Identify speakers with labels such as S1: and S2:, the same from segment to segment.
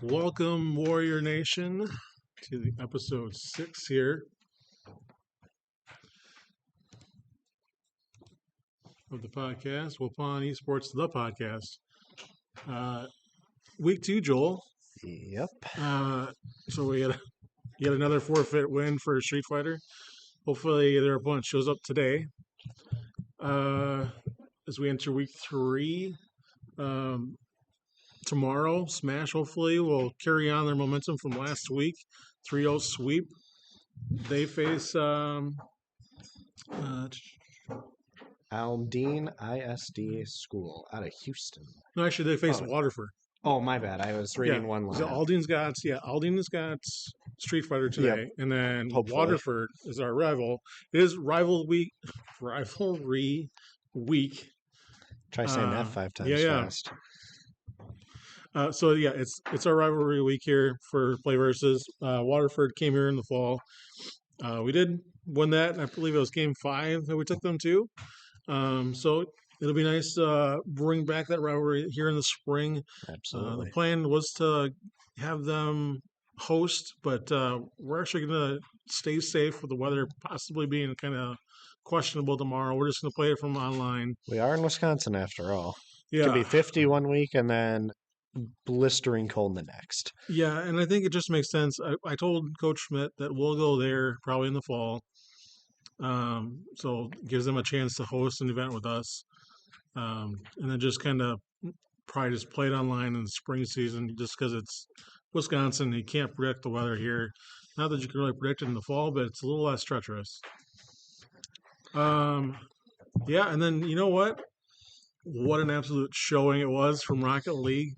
S1: Welcome, Warrior Nation, to the episode 6 here of the podcast, Waupun Esports, the podcast. Week 2, Joel.
S2: Yep.
S1: So we had yet another forfeit win for Street Fighter. Hopefully their opponent shows up today. As we enter week 3, tomorrow, Smash hopefully will carry on their momentum from last week. 3-0 sweep. They face
S2: Aldine ISD School out of Houston.
S1: no, actually they face Waterford.
S2: Oh, my bad. I was reading one line.
S1: So Aldine's got Street Fighter today, and then
S2: Hopefully.
S1: Waterford is our rival. It is rivalry week.
S2: Try saying that 5 times fast.
S1: It's our rivalry week here for Play Versus. Waterford came here in the fall. We did win that, and I believe it was game 5 that we took them to. So it'll be nice to bring back that rivalry here in the spring.
S2: Absolutely.
S1: The plan was to have them host, but we're actually going to stay safe with the weather possibly being kind of questionable tomorrow. We're just going to play it from online.
S2: We are in Wisconsin after all.
S1: Yeah.
S2: It could be 50 one week and then blistering cold the next.
S1: Yeah, and I think it just makes sense. I told Coach Schmidt that we'll go there probably in the fall. So it gives them a chance to host an event with us. And then just kind of probably just play it online in the spring season just because it's Wisconsin. You can't predict the weather here. Not that you can really predict it in the fall, but it's a little less treacherous. And then you know what? What an absolute showing it was from Rocket League.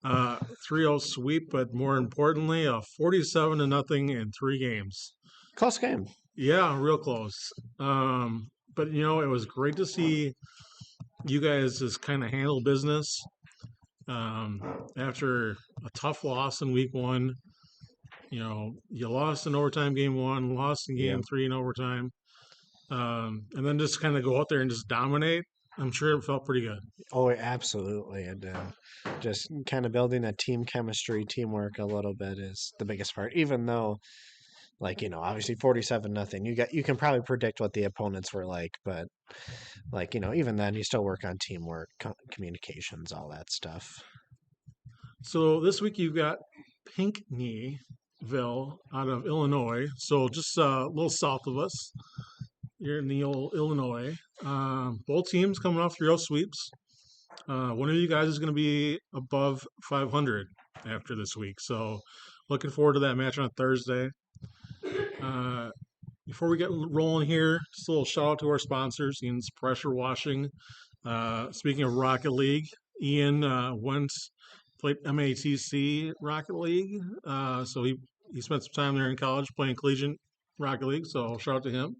S1: 3-0 sweep, but more importantly, a 47-0 in 3 games.
S2: Close game.
S1: Yeah, real close. But, it was great to see you guys just kind of handle business after a tough loss in week 1. You lost in overtime game 1, lost in game 3 in overtime, and then just kind of go out there and just dominate. I'm sure it felt pretty good.
S2: Oh, absolutely. And just kind of building that team chemistry, teamwork a little bit is the biggest part, even though obviously 47-0. You can probably predict what the opponents were like, but even then you still work on teamwork, communications, all that stuff.
S1: So this week you've got Pinckneyville out of Illinois, so just a little south of us. You're in the old Illinois. Both teams coming off 3-0 sweeps. One of you guys is going to be above 500 after this week, so looking forward to that match on Thursday. Before we get rolling here, just a little shout out to our sponsors, Ian's Pressure Washing. Speaking of Rocket League, Ian played MATC Rocket League, so he spent some time there in college playing collegiate Rocket League, so shout out to him.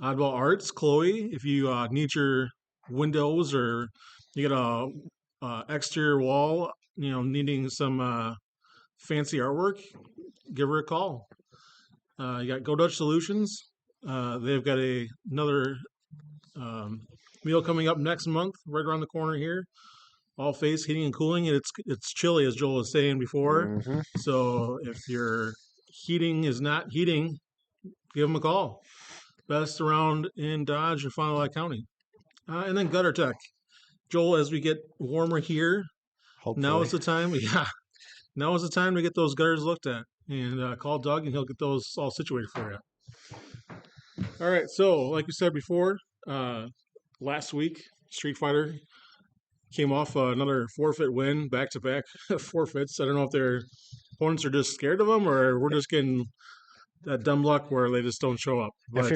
S1: Oddball Arts, Chloe, if you need your windows or you get a exterior wall, needing some fancy artwork, give her a call. You got Go Dutch Solutions. They've got another meal coming up next month, right around the corner here. All face heating and cooling. It's chilly, as Joel was saying before.
S2: Mm-hmm.
S1: So if your heating is not heating, give them a call. Best around in Dodge and Fond du Lac County. And then Gutter Tech. Joel, as we get warmer here,
S2: Hopefully.
S1: Now is the time to get those gutters looked at. And call Doug, and he'll get those all situated for you. All right, so like we said before, last week, Street Fighter came off another forfeit win, back-to-back forfeits. I don't know if their opponents are just scared of them or we're just getting that dumb luck where they just don't show up. But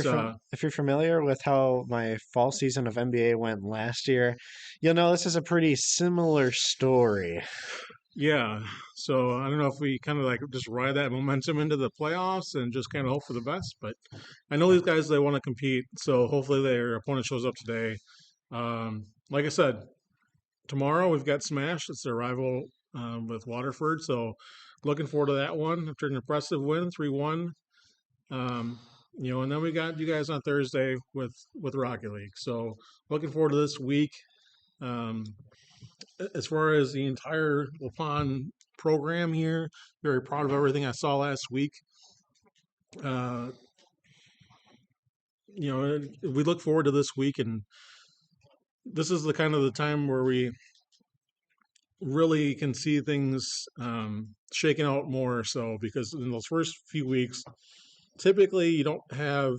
S2: if you're familiar with how my fall season of NBA went last year, you'll know this is a pretty similar story.
S1: Yeah, so I don't know if we kind of just ride that momentum into the playoffs and just kind of hope for the best. But I know these guys, they want to compete, so hopefully their opponent shows up today. Like I said, tomorrow we've got Smash. It's their rival with Waterford, so looking forward to that one after an impressive win, 3-1. And then we got you guys on Thursday with Rocket League. So looking forward to this week. As far as the entire Waupun program here. Very proud of everything I saw last week. Uh, we look forward to this week, and this is the kind of the time where we really can see things shaking out more so, because in those first few weeks, typically you don't have,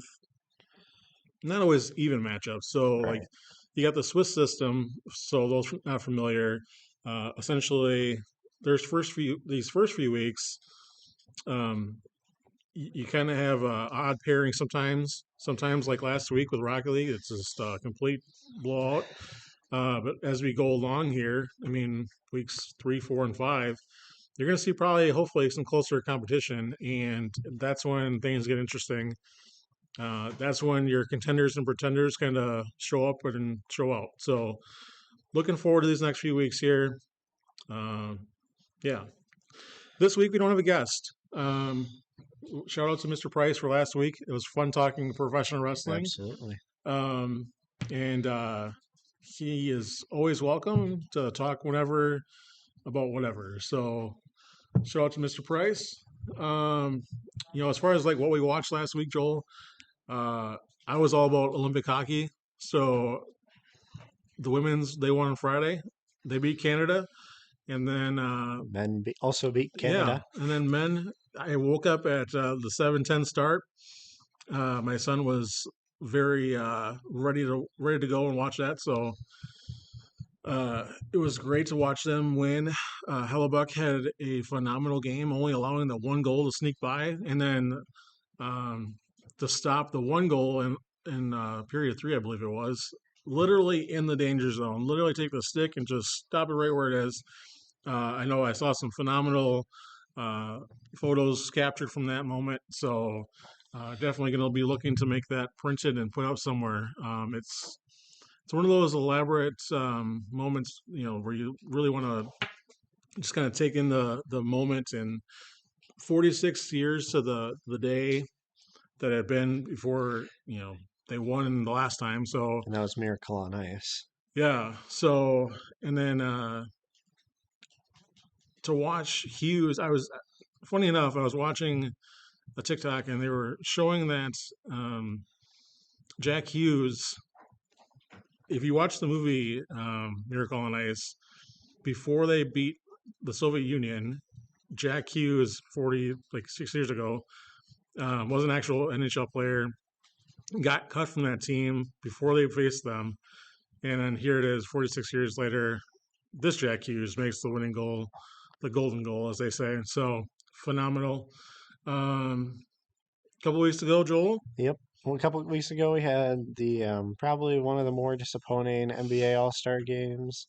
S1: not always even matchups. So like
S2: Right.
S1: you got the Swiss system. So those not familiar, essentially, these first few weeks, um, you kind of have odd pairing sometimes. Sometimes like last week with Rocket League, it's just a complete blowout. But as we go along here, I mean, weeks 3, 4, and 5, you're going to see probably, hopefully, some closer competition, and that's when things get interesting. That's when your contenders and pretenders kind of show up and show out. So, looking forward to these next few weeks here. Uh, yeah, this week we don't have a guest. Shout out to Mr. Price for last week. It was fun talking professional wrestling.
S2: Absolutely.
S1: Um, and he is always welcome to talk whenever about whatever. So shout out to Mr. Price. Um, as far as like what we watched last week, Joel, I was all about Olympic hockey. So the women's, they won on Friday. They beat Canada, and then
S2: Also beat
S1: yeah,
S2: Canada.
S1: and then men. I woke up at the 7:10 start. My son was very ready to go and watch that. So it was great to watch them win. Hellebuck had a phenomenal game, only allowing the one goal to sneak by, and then um, to stop the one goal in period 3, I believe it was, literally in the danger zone. Literally take the stick and just stop it right where it is. I know I saw some phenomenal uh, photos captured from that moment, so definitely going to be looking to make that printed and put up somewhere. It's one of those elaborate moments, where you really want to just kind of take in the moment. And 46 years to the day that had been before, they won the last time. So
S2: And that was Miracle on Ice.
S1: yeah. So and then to watch Hughes, funny enough, I was watching a TikTok and they were showing that Jack Hughes. If you watch the movie Miracle on Ice, before they beat the Soviet Union, Jack Hughes, 6 years ago, was an actual NHL player, got cut from that team before they faced them. And then here it is, 46 years later, this Jack Hughes makes the winning goal, the golden goal, as they say. So phenomenal. A couple weeks ago, Joel.
S2: Yep. Well, a couple of weeks ago, we had the probably one of the more disappointing NBA All-Star games.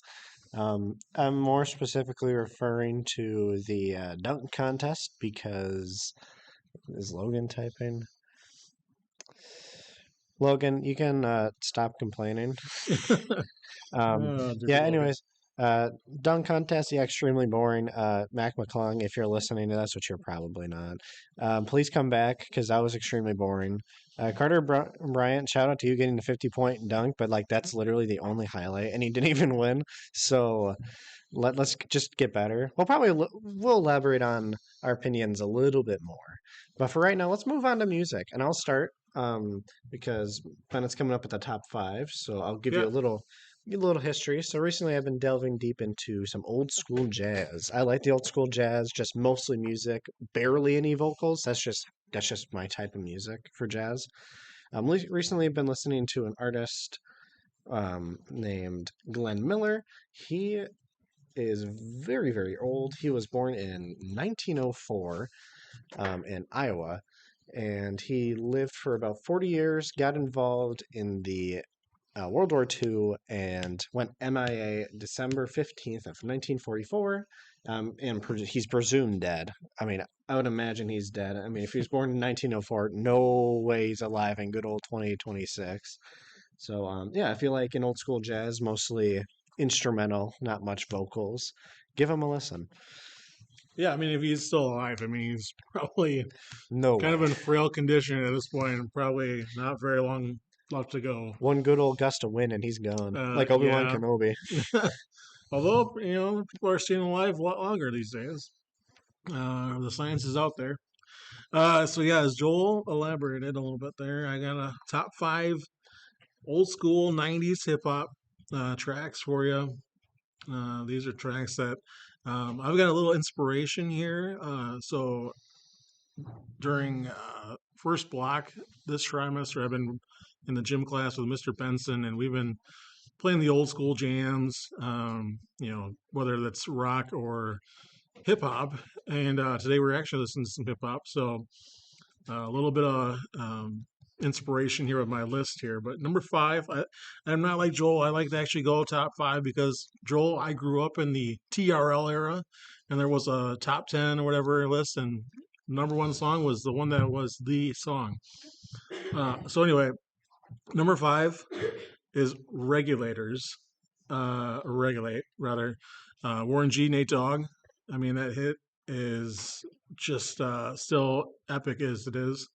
S2: I'm more specifically referring to the dunk contest because is Logan typing? Logan, you can stop complaining. Yeah,
S1: Logan.
S2: anyways, dunk contest, yeah, extremely boring. Mac McClung, if you're listening to this, which you're probably not, please come back because that was extremely boring. Carter Bryant, shout out to you getting the 50-point dunk, but like that's literally the only highlight, and he didn't even win. So let's just get better. We'll elaborate on our opinions a little bit more, but for right now, let's move on to music, and I'll start because Bennett's coming up at the top 5, so I'll give
S1: Yeah.
S2: you a little history. So recently I've been delving deep into some old school jazz. I like the old school jazz, just mostly music, barely any vocals. That's just my type of music for jazz. Recently I've been listening to an artist named Glenn Miller. He is very, very old. He was born in 1904 in Iowa, and he lived for about 40 years, got involved in the World War II and went MIA December 15th of 1944, and he's presumed dead. I mean, I would imagine he's dead. I mean, if he was born in 1904, no way he's alive in good old 2026. So, yeah, I feel like in old school jazz, mostly instrumental, not much vocals. Give him a listen.
S1: Yeah, I mean, if he's still alive, I mean, he's probably
S2: No
S1: kind of
S2: way.
S1: in frail condition at this point, and probably not very long left to go.
S2: One good old gust of wind and he's gone, like Obi-Wan
S1: Yeah,
S2: Kenobi.
S1: Although people are staying alive a lot longer these days. The science is out there. So yeah, as Joel elaborated a little bit there, I got a top 5 old school '90s hip hop tracks for you. These are tracks that I've got a little inspiration here. So during first block this trimester, I've been in the gym class with Mr. Benson, and we've been playing the old school jams. Whether that's rock or hip hop. And today we're actually listening to some hip hop. So a little bit of inspiration here with my list here. But number 5, I'm not like Joel. I like to actually go top 5 because Joel, I grew up in the TRL era, and there was a top 10 or whatever list, and number 1 song was the one that was the song. So anyway, number 5 is Regulators. Regulate rather. Warren G, Nate Dogg. I mean, that hit is just still epic as it is.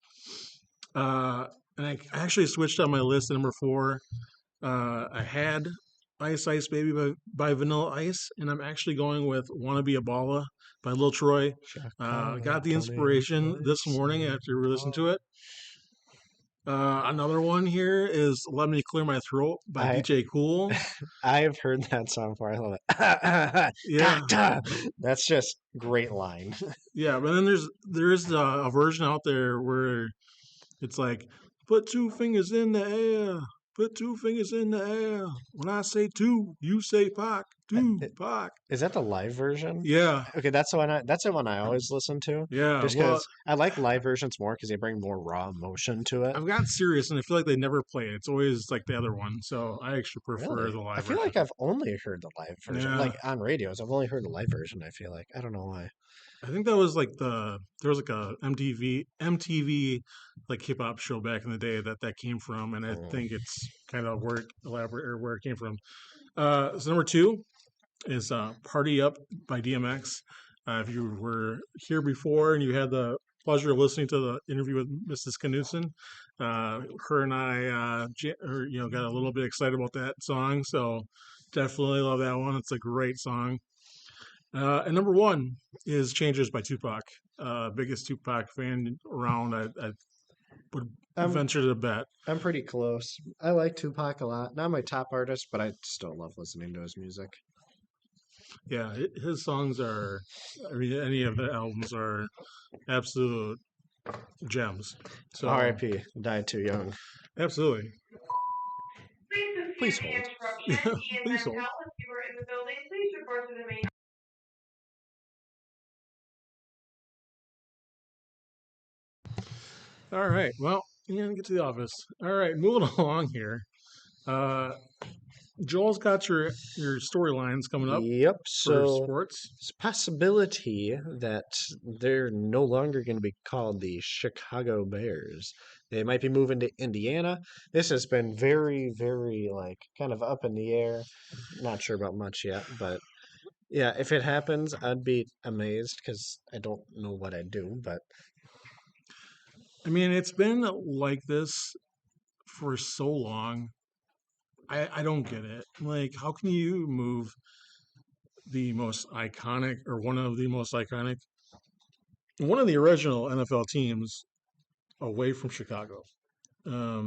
S1: And I actually switched on my list to number 4. I had Ice Ice Baby by Vanilla Ice, and I'm actually going with Wanna Be a Balla by Lil Troy. Got the inspiration this morning after we listened to it. Another one here is Let Me Clear My Throat by DJ Cool.
S2: I've heard that song before. I love it.
S1: Yeah.
S2: That's just great line.
S1: Yeah, but then there is a version out there where it's like, put 2 fingers in the air, put 2 fingers in the air. When I say 2, you say Pac, 2, Pac.
S2: Is that the live version?
S1: Yeah.
S2: Okay, that's the one. That's the one I always listen to.
S1: Yeah.
S2: Just
S1: Well,
S2: because I like live versions more because they bring more raw emotion to it.
S1: I've got Sirius, and I feel like they never play it. It's always like the other one, so I actually prefer
S2: Really?
S1: the live
S2: I feel
S1: version.
S2: like I've only heard the live version,
S1: Yeah.
S2: like on radios. I've only heard the live version. I feel like I don't know why.
S1: I think that was like there was like a MTV like hip hop show back in the day that came from, and I think it's kind of where it came from. So number 2 is "Party Up" by DMX. If you were here before and you had the pleasure of listening to the interview with Mrs. Knudsen, her and I, got a little bit excited about that song. So definitely love that one. It's a great song. And number 1 is "Changes" by Tupac. Biggest Tupac fan around. I would venture to bet.
S2: I'm pretty close. I like Tupac a lot. Not my top artist, but I still love listening to his music.
S1: Yeah, his songs are. I mean, any of the albums are absolute gems. So
S2: R.I.P. Died too young.
S1: Absolutely.
S2: Please hold.
S1: Yeah, please hold. All right. Well, get to the office. All right, moving along here. Joel's got your storylines coming up
S2: Yep.
S1: for
S2: So
S1: sports.
S2: it's a possibility that they're no longer going to be called the Chicago Bears. They might be moving to Indiana. This has been very, very like kind of up in the air. Not sure about much yet, but yeah, if it happens, I'd be amazed because I don't know what I'd do. But
S1: I mean, it's been like this for so long. I don't get it. Like, how can you move the most iconic or one of the most iconic, one of the original NFL teams away from Chicago? I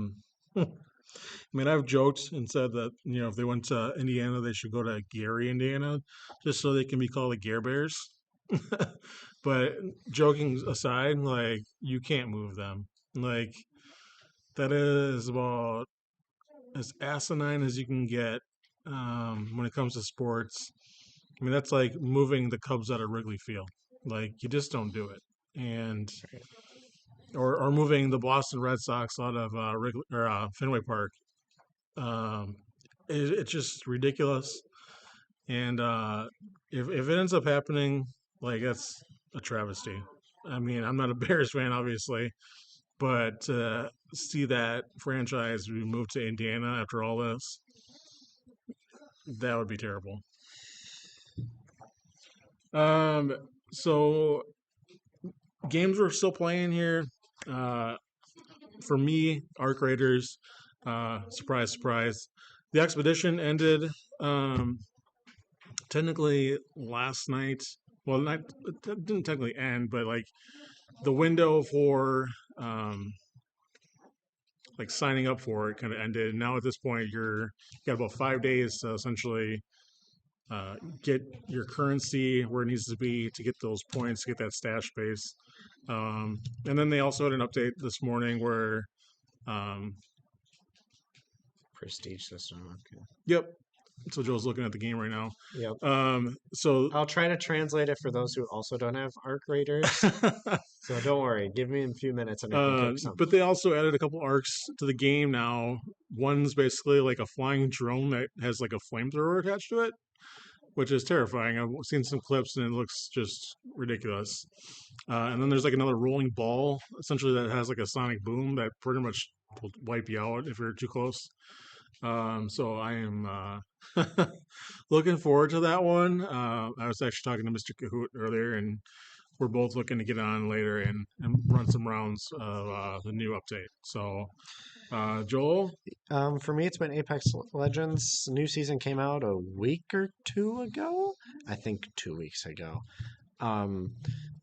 S1: mean, I've joked and said that if they went to Indiana, they should go to Gary, Indiana, just so they can be called the Gare Bears. But joking aside, like you can't move them. Like that is about as asinine as you can get when it comes to sports. I mean, that's like moving the Cubs out of Wrigley Field. Like you just don't do it, and or moving the Boston Red Sox out of Fenway Park. Um, it's just ridiculous. And if it ends up happening, like that's a travesty. I mean, I'm not a Bears fan, obviously, but see that franchise we moved to Indiana after all this, that would be terrible. So games we're still playing here. For me, Arc Raiders. Surprise, surprise. The expedition ended technically last night. Well, not it didn't technically end, but like the window for um, like signing up for it kind of ended. And now at this point, you got about 5 days to essentially get your currency where it needs to be to get those points, to get that stash base. And then they also had an update this morning where, um,
S2: Prestige system. Okay.
S1: yep. So Joe's looking at the game right now.
S2: Yep.
S1: So
S2: I'll try to translate it for those who also don't have arc raiders. So don't worry. Give me a few minutes and I can kick some.
S1: but they also added a couple arcs to the game now. One's basically like a flying drone that has like a flamethrower attached to it, which is terrifying. I've seen some clips and it looks just ridiculous. And then there's like another rolling ball, essentially that has like a sonic boom that pretty much will wipe you out if you're too close. So I am looking forward to that one. I was actually talking to Mr. Kahoot earlier, and we're both looking to get on later and run some rounds of the new update. So, Joel,
S2: For me, it's been Apex Legends. New season came out a week or two ago. I think 2 weeks ago. Um,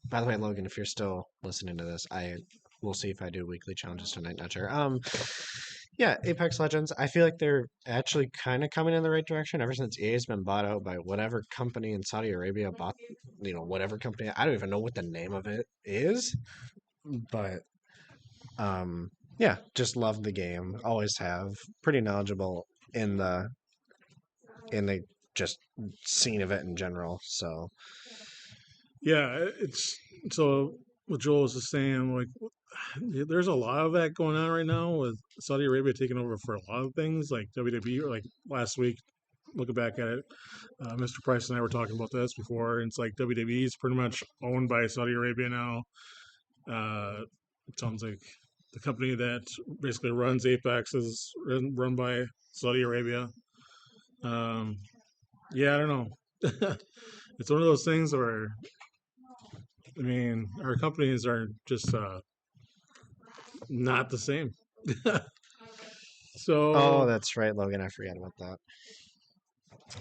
S2: by the way, Logan, if you're still listening to this, I will see if I do weekly challenges tonight. Not sure. Yeah, Apex Legends. I feel like they're actually kind of coming in the right direction ever since EA's been bought out by whatever company in Saudi Arabia bought, whatever company. I don't even know what the name of it is, but yeah, just love the game. Always have. Pretty knowledgeable in the just scene of it in general. So
S1: yeah, it's so what Joel was just saying. Like, there's a lot of that going on right now with Saudi Arabia taking over for a lot of things, like WWE. Or like last week, looking back at it, Mr. Price and I were talking about this before. And it's like WWE is pretty much owned by Saudi Arabia now. It sounds like the company that basically runs Apex is run by Saudi Arabia. Um, yeah, I don't know. It's one of those things where, I mean, our companies are just not the same.
S2: oh,
S1: So
S2: that's right, Logan. I forgot about that.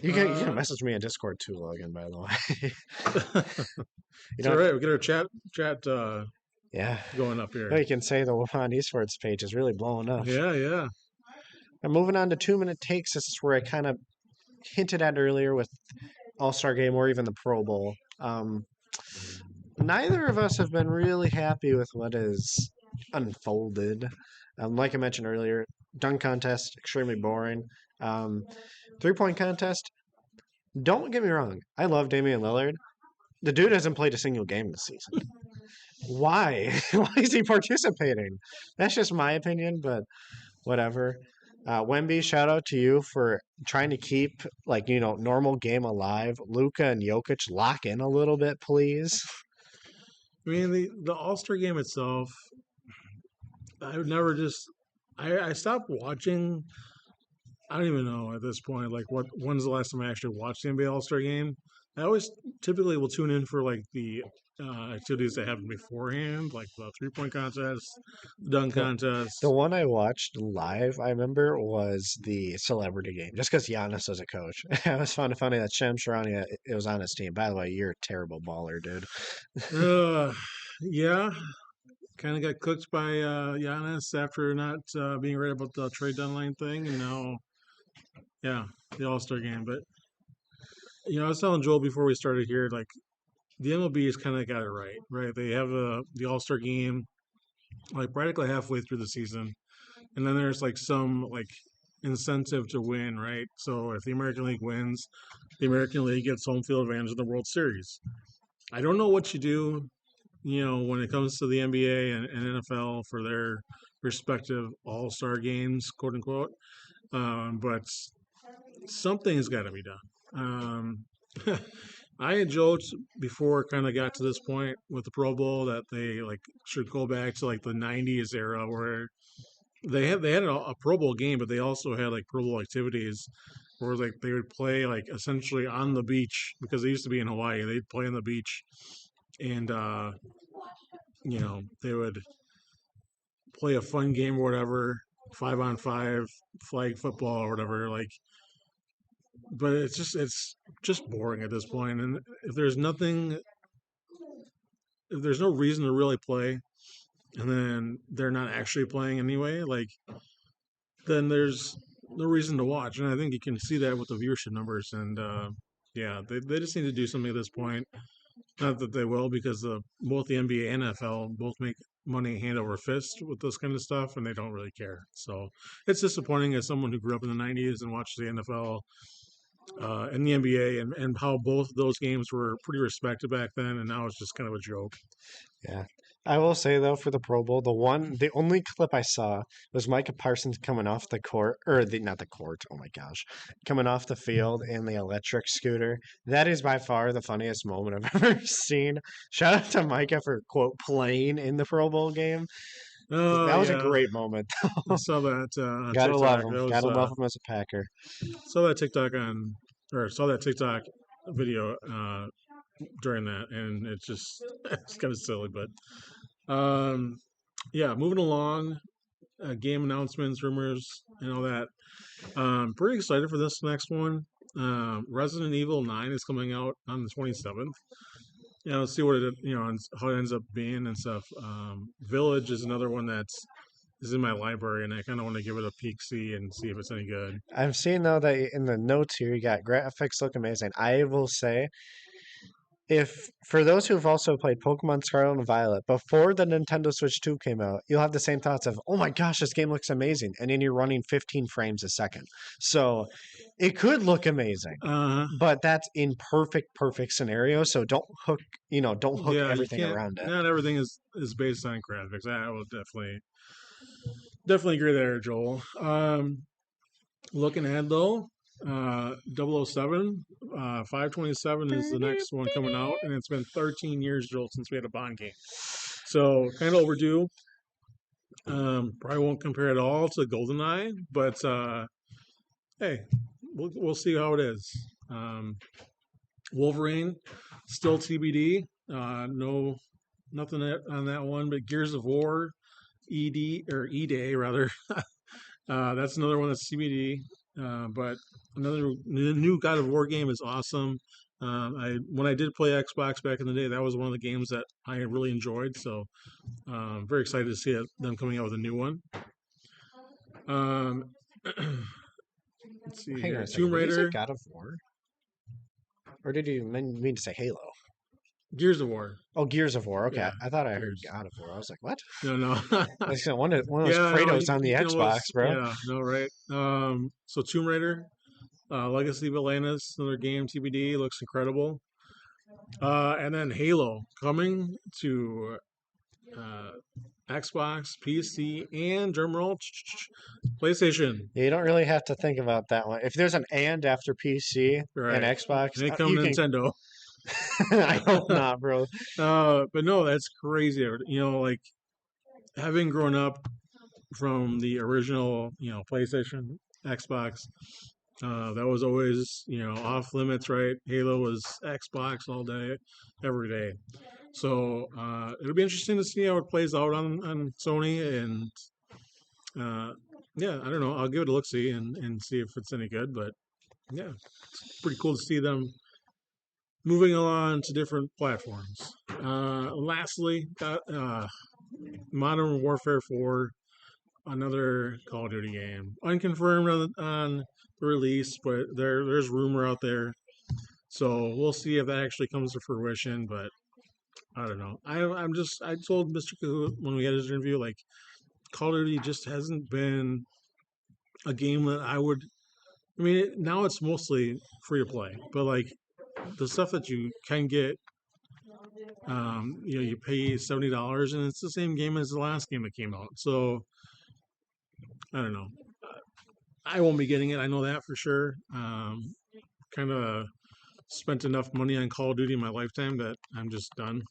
S2: You can message me on Discord too, Logan. By the way, you
S1: it's all
S2: don't.
S1: right. We get our chat
S2: Yeah,
S1: going up here.
S2: you can say the Waupun Esports page is really blowing up.
S1: Yeah, yeah.
S2: And moving on to 2 minute takes. This is where I kind of hinted at earlier with All Star Game or even the Pro Bowl. Neither of us have been really happy with what is unfolded. Like I mentioned earlier, dunk contest extremely boring. 3 point contest. Don't get me wrong. I love Damian Lillard. The dude hasn't played a single game this season. Why? Why is he participating? That's just my opinion, but whatever. Wemby, shout out to you for trying to keep normal game alive. Luca and Jokic lock in a little bit, please.
S1: I mean, the All Star game itself, I would never just. I stopped watching. I don't even know at this point. Like, when's the last time I actually watched the NBA All Star game? I always typically will tune in for like the activities that happen beforehand, like the 3 point contest, the dunk
S2: The,
S1: contest.
S2: the one I watched live, I remember, was the celebrity game, just because Giannis was a coach. I was found it funny that Shem Sharania, it was on his team. By the way, you're a terrible baller, dude.
S1: Uh, yeah, kind of got cooked by Giannis after not being right about the trade deadline thing, and now, yeah, the All Star game. But I was telling Joel before we started here, like the MLB has kind of got it right, right? They have the All Star game like practically halfway through the season, and then there's like some like incentive to win, right? So if the American League wins, the American League gets home field advantage in the World Series. I don't know what you do, when it comes to the NBA and NFL for their respective All Star games, quote unquote. But something's got to be done. I and Joe before kind of got to this point with the Pro Bowl that they like should go back to like the '90s era where they had a Pro Bowl game, but they also had like Pro Bowl activities where like they would play like essentially on the beach because they used to be in Hawaii. They'd play on the beach, and they would play a fun game or whatever, 5-on-5 flag football or whatever. Like but it's just boring at this point. And if there's nothing, if there's no reason to really play, and then they're not actually playing anyway, like then there's no reason to watch. And I think you can see that with the viewership numbers. And yeah, they just need to do something at this point. Not that they will, because both the NBA and NFL both make money hand over fist with this kind of stuff, and they don't really care. So it's disappointing as someone who grew up in the '90s and watched the NFL and the NBA, and how both those games were pretty respected back then, and now it's just kind of a joke.
S2: Yeah. I will say though, for the Pro Bowl, the only clip I saw was Micah Parsons coming off the court, or the not the court. Oh my gosh, coming off the field in the electric scooter. That is by far the funniest moment I've ever seen. Shout out to Micah for quote playing in the Pro Bowl game.
S1: Oh
S2: That was a
S1: yeah,
S2: great moment.
S1: I saw that on
S2: Gotta love
S1: TikTok.
S2: him.
S1: That was
S2: Gotta love him as a Packer.
S1: saw that TikTok or saw that TikTok video during that, and it's just it's kind of silly, but yeah, moving along, game announcements, rumors, and all that. Pretty excited for this next one. Resident Evil 9 is coming out on the 27th. Let's see what how it ends up being and stuff. Village is another one that's is in my library, and I kind of want to give it a peek, see, and see if it's any good.
S2: I'm seeing though that in the notes here you got graphics look amazing. I will say if for those who've also played Pokemon Scarlet and Violet before the Nintendo Switch 2 came out, you'll have the same thoughts of, "Oh my gosh, this game looks amazing." And then you're running 15 frames a second. So, it could look amazing.
S1: Uh,
S2: But that's in perfect scenario, so don't hook
S1: yeah, you
S2: everything
S1: can't.
S2: around it.
S1: Not everything is based on graphics. I will definitely agree there, Joel. Looking ahead though, 007, 527 is the next one coming out, and it's been 13 years, Joel, since we had a Bond game. So kind of overdue. Probably won't compare at all to GoldenEye, but hey, we'll see how it is. Wolverine, still TBD. No, nothing on that one. But Gears of War, E-Day rather. That's another one that's TBD. But another new God of War game is awesome. When I did play Xbox back in the day, that was one of the games that I really enjoyed. So very excited to see them coming out with a new one. Um, let's see
S2: Hang on
S1: here,
S2: a second.
S1: Tomb
S2: Did you say
S1: Raider,
S2: God of War? Or did you mean to say Halo?
S1: Gears of War.
S2: Oh, Gears of War. Okay.
S1: Yeah,
S2: I thought I heard
S1: Gears.
S2: God of War. I was like, what?
S1: No, no.
S2: Like, so one of those
S1: Yeah, no,
S2: Kratos on the
S1: you can
S2: Xbox,
S1: almost,
S2: bro.
S1: yeah, no, right. So Tomb Raider, Legacy of Atlantis, another game, TBD, looks incredible. And then Halo coming to uh, Xbox, PC, and drumroll, PlayStation.
S2: Yeah, you don't really have to think about that one. If there's an and after PC and
S1: Right.
S2: Xbox,
S1: And they come
S2: you can.
S1: Nintendo.
S2: I hope not, bro.
S1: But no, that's crazy. Like having grown up from the original, PlayStation, Xbox, that was always, off limits, right? Halo was Xbox all day, every day. So it'll be interesting to see how it plays out on Sony. And yeah, I don't know. I'll give it a look see and see if it's any good. But yeah, it's pretty cool to see them moving on to different platforms. Lastly, Modern Warfare 4, another Call of Duty game. Unconfirmed on the release, but there's rumor out there. So we'll see if that actually comes to fruition. But I don't know. I told Mr. Kahoot when we had his interview, like Call of Duty just hasn't been a game that I would. I mean, now it's mostly free to play, but like the stuff that you can get, you pay $70, and it's the same game as the last game that came out. So I don't know. I won't be getting it. I know that for sure. Kind of spent enough money on Call of Duty in my lifetime that I'm just done.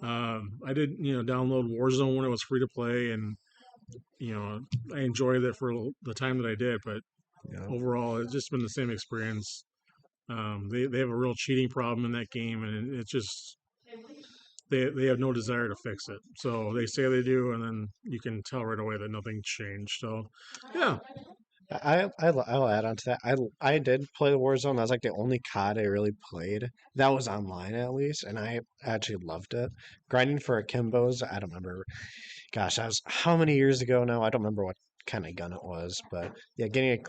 S1: I did, download Warzone when it was free to play, and I enjoyed it for the time that I did. But
S2: Yeah.
S1: overall, it's just been the same experience. They have a real cheating problem in that game, and it's just they have no desire to fix it. So they say they do, and then you can tell right away that nothing's changed. So yeah,
S2: I'll add on to that. I did play the Warzone. That was like the only COD I really played. That was online at least, and I actually loved it. Grinding for Akimbos, I don't remember. Gosh, that was how many years ago now? I don't remember what kind of gun it was, but yeah,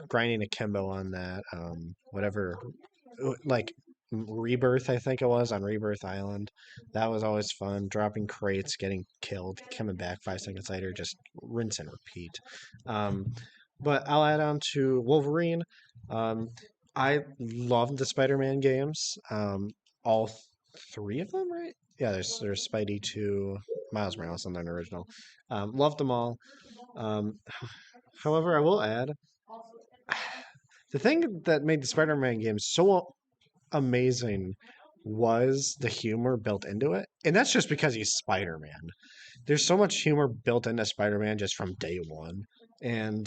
S2: grinding Akimbo on that, whatever, like Rebirth, I think it was on Rebirth Island. That was always fun. Dropping crates, getting killed, coming back 5 seconds later, just rinse and repeat. Um, but I'll add on to Wolverine. Um, I love the Spider-Man games. All three of them, right? Yeah, there's Spidey 2, Miles Morales, and then original. Loved them all. Um, however, I will add the thing that made the Spider-Man games so amazing was the humor built into it. And that's just because he's Spider-Man. There's so much humor built into Spider-Man just from day one. And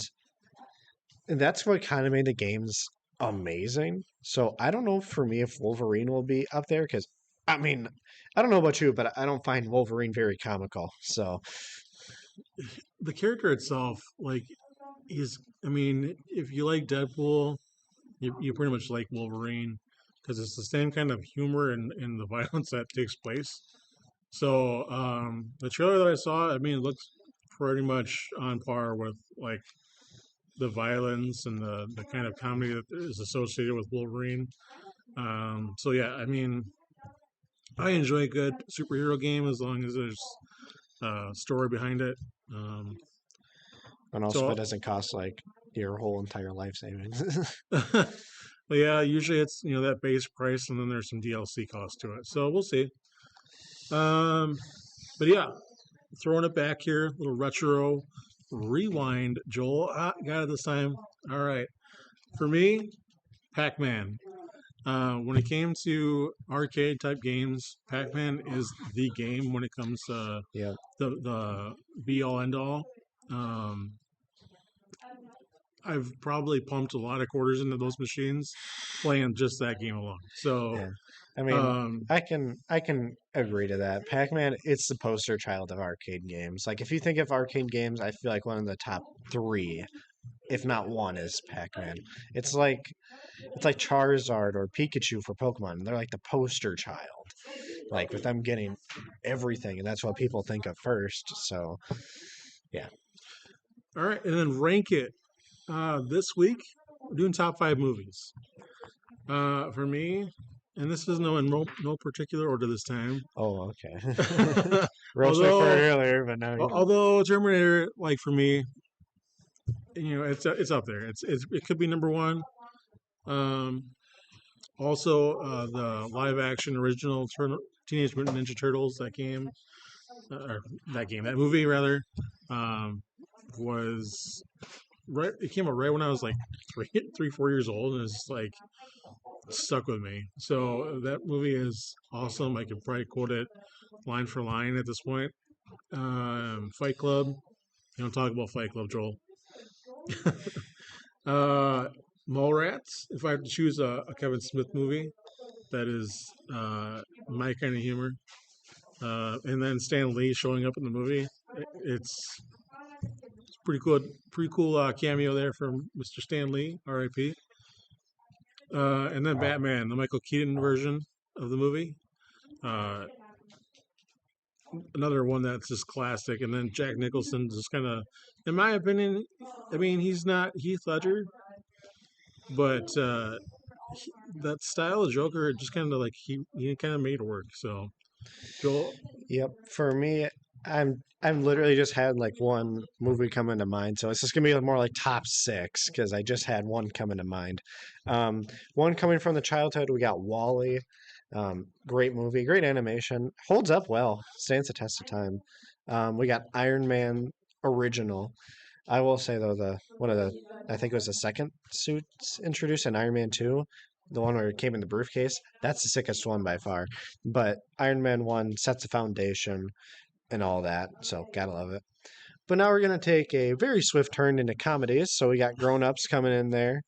S2: that's what kind of made the games amazing. So I don't know for me if Wolverine will be up there because I mean, I don't know about you, but I don't find Wolverine very comical. So
S1: The character itself, like, he's. I mean, if you like Deadpool, you pretty much like Wolverine because it's the same kind of humor and the violence that takes place. So the trailer that I saw, I mean, it looks pretty much on par with like the violence and the kind of comedy that is associated with Wolverine. So yeah, I mean, I enjoy a good superhero game as long as there's story behind it. Um,
S2: and also if it
S1: so,
S2: doesn't cost like your whole entire life savings.
S1: but yeah, usually it's that base price and then there's some DLC cost to it. So we'll see. Um, but yeah, throwing it back here, little retro rewind. Joel, got it this time. All right, for me, Pac-Man. When it came to arcade type games, Pac-Man is the game when it comes to
S2: Yeah.
S1: the be all end all. Um, I've probably pumped a lot of quarters into those machines playing just that game alone. So,
S2: Yeah. I mean,
S1: um,
S2: I can agree to that. Pac-Man, it's the poster child of arcade games. Like if you think of arcade games, I feel like one of the top three, if not one, is Pac-Man. It's like it's like Charizard or Pikachu for Pokemon. They're like the poster child. Like with them getting everything, and that's what people think of first. So yeah.
S1: all right, and then rank it. This week, we're doing top five movies. For me, and this is no particular order this time.
S2: Oh, okay. Roast me for it
S1: although
S2: earlier, but now you
S1: although Terminator, like for me, it's up there. It could be number one. Um, Also, the live action original Teenage Mutant Ninja Turtles, or that movie rather, um, was right. It came out right when I was like 4 years old, and it's like stuck with me. So that movie is awesome. I could probably quote it line for line at this point. Fight Club. You don't talk about Fight Club, Joel. uh, Mallrats. If I had to choose a Kevin Smith movie, that is my kind of humor. And then Stan Lee showing up in the movie. It's pretty cool cameo there from Mr. Stan Lee, R.I.P. And then Batman, the Michael Keaton version of the movie. Uh, Another one that's just classic. And then Jack Nicholson just kind of, in my opinion, I mean, he's not Heath Ledger, but that style of Joker just kind of like he kind of made it work. So Joel,
S2: Yep. For me, I'm literally just had like one movie come into mind, so it's just gonna be more like top six because I just had one come into mind. One coming from the childhood, we got Wally. Great movie, great animation, holds up well, stands the test of time. We got Iron Man original. I will say though, the one of the I think it was the second suits introduced in Iron Man 2, the one where it came in the briefcase. That's the sickest one by far. But Iron Man 1 sets the foundation and all that, so gotta love it. But now we're gonna take a very swift turn into comedies. So we got Grown Ups coming in there.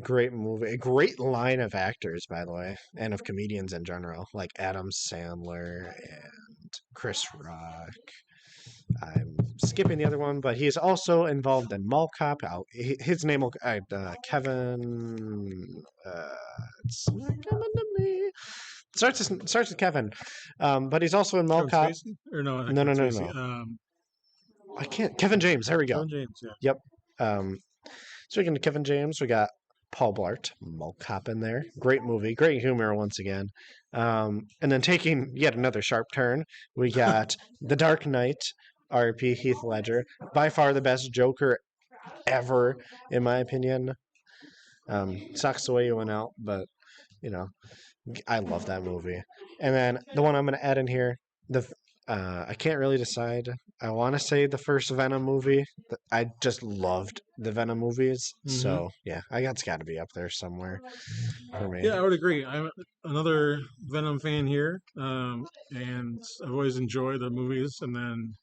S2: Great movie, a great line of actors, by the way, and of comedians in general, like Adam Sandler and Chris Rock. I'm skipping the other one, but he's also involved in Mall Cop. His name will Kevin. It's not coming to me. Starts with Kevin, but he's also in Mall
S1: Kevin
S2: Cop.
S1: Spacey? Or no, not
S2: No, no,
S1: Kevin
S2: no,
S1: Spacey.
S2: no. I can't. Kevin James. There we go.
S1: Kevin James, yeah.
S2: Yep. Um, Speaking of Kevin James, we got Paul Blart, Mall Cop in there. Great movie, great humor once again. And then taking yet another sharp turn, we got The Dark Knight, RP Heath Ledger, by far the best Joker ever, in my opinion. Sucks the way you went out, but you know, I love that movie. And then the one I'm going to add in here, the I can't really decide. I want to say the first Venom movie. I just loved the Venom movies, so yeah, it's got to be up there somewhere for me.
S1: Yeah, I would agree. I'm another Venom fan here, and I've always enjoyed the movies. And then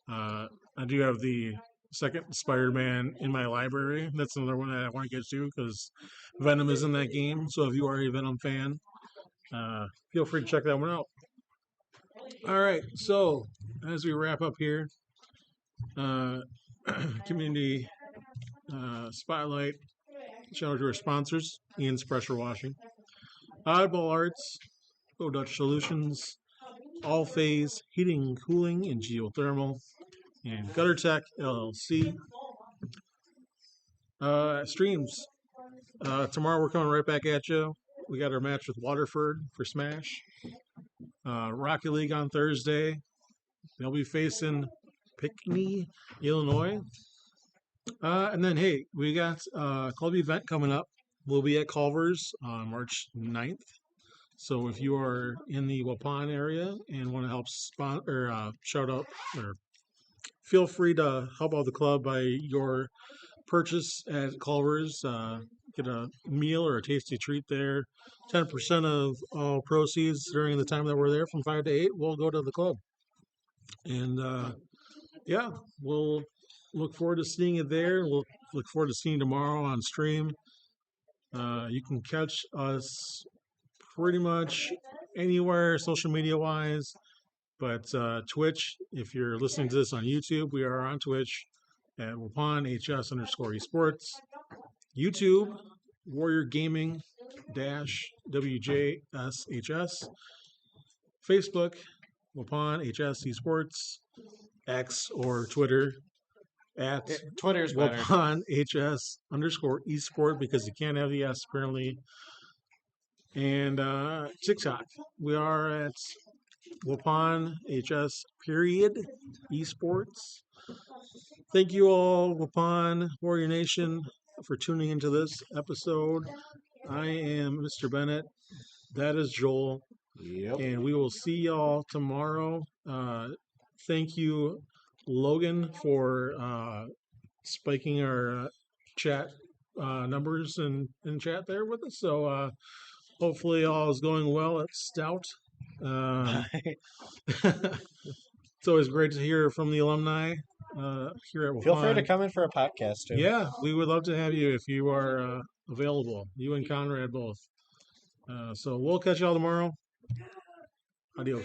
S1: I do have the second Spider-Man in my library. That's another one that I want to get to because Venom is in that game. So if you are a Venom fan, feel free to check that one out. All right, so as we wrap up here, uh, community spotlight. Shout out to our sponsors: Ian's Pressure Washing, Oddball Arts, Go Dutch Solutions, All Phase Heating and Cooling and Geothermal, and Gutter Tech LLC. Streams. Tomorrow we're coming right back at you. We got our match with Waterford for Smash. Rocket League on Thursday. They'll be facing Pinckney, Illinois. And then, hey, we got a club event coming up. We'll be at Culver's on March 9th. So if you are in the Waupun area and want to help shout out or feel free to help out the club by your purchase at Culver's. Get a meal or a tasty treat there. 10% of all proceeds during the time that we're there from 5 to 8 will go to the club. And yeah, we'll look forward to seeing you there. We'll look forward to seeing you tomorrow on stream. You can catch us pretty much anywhere social media wise, but Twitch, if you're listening to this on YouTube, we are on Twitch at Waupun HS _ Esports. YouTube, Warrior Gaming WJSHS. Facebook, Waupun HS Esports. X or Twitter at
S2: Twitter's better.
S1: Waupun HS _ Esport because you can't have the S apparently. And TikTok, we are at Waupun HS Esports. Thank you all, Waupun Warrior Nation, for tuning into this episode. I am Mr. Bennett. That is Joel.
S2: Yep.
S1: And we will see y'all tomorrow. Thank you, Logan, for spiking our chat numbers in chat there with us. So hopefully all is going well at Stout. It's always great to hear from the alumni here at Waupun.
S2: Feel free to come in for a podcast too.
S1: Yeah, we would love to have you if you are available. You and Conrad both. So we'll catch y'all tomorrow. Adios.